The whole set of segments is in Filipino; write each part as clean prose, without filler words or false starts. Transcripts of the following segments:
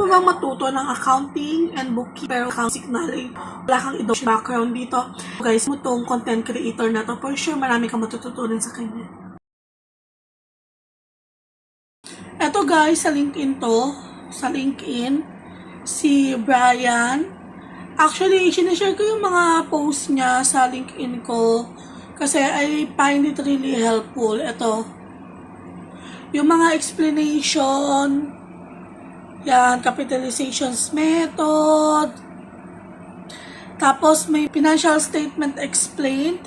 mo bang matuto ng accounting and bookkeeping pero accounting knowledge? Wala kang idong background dito. Guys, mo tong content creator na to. For sure, marami kang matututunan sa kanya. Eto guys, sa LinkedIn to. Sa LinkedIn, si Brian. Actually, sinishare ko yung mga post niya sa LinkedIn ko. Kasi I find it really helpful. Ito. Yung mga explanation. Yan, capitalizations method. Tapos may financial statement explained.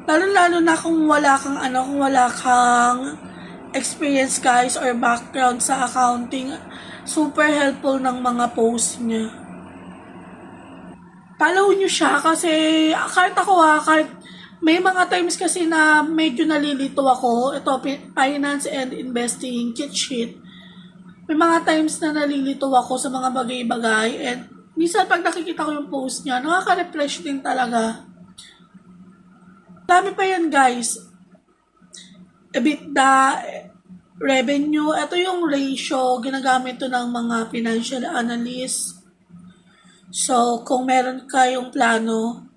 Lalo-lalo na kung wala kang experience guys or background sa accounting, super helpful ng mga posts niya. Follow nyo siya kasi kahit may mga times kasi na medyo nalilito ako. Ito, finance and investing cheat sheet. May mga times na nalilito ako sa mga bagay-bagay and minsan pag nakikita ko yung post niya, nakaka-refresh din talaga. Dami pa yan guys. EBITDA, revenue, ito yung ratio, ginagamit to ng mga financial analyst. So, kung meron kayong plano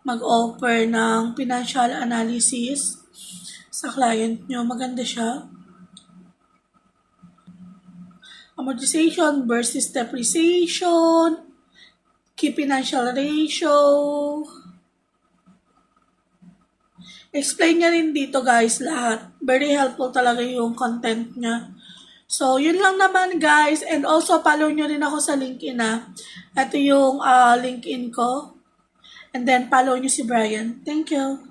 mag-offer ng financial analysis sa client nyo, maganda siya. Amortization versus depreciation, key financial ratio. Explain niya rin dito guys lahat. Very helpful talaga yung content niya. So, yun lang naman guys. And also, follow nyo rin ako sa LinkedIn Ito yung LinkedIn ko. And then, follow nyo si Brian. Thank you.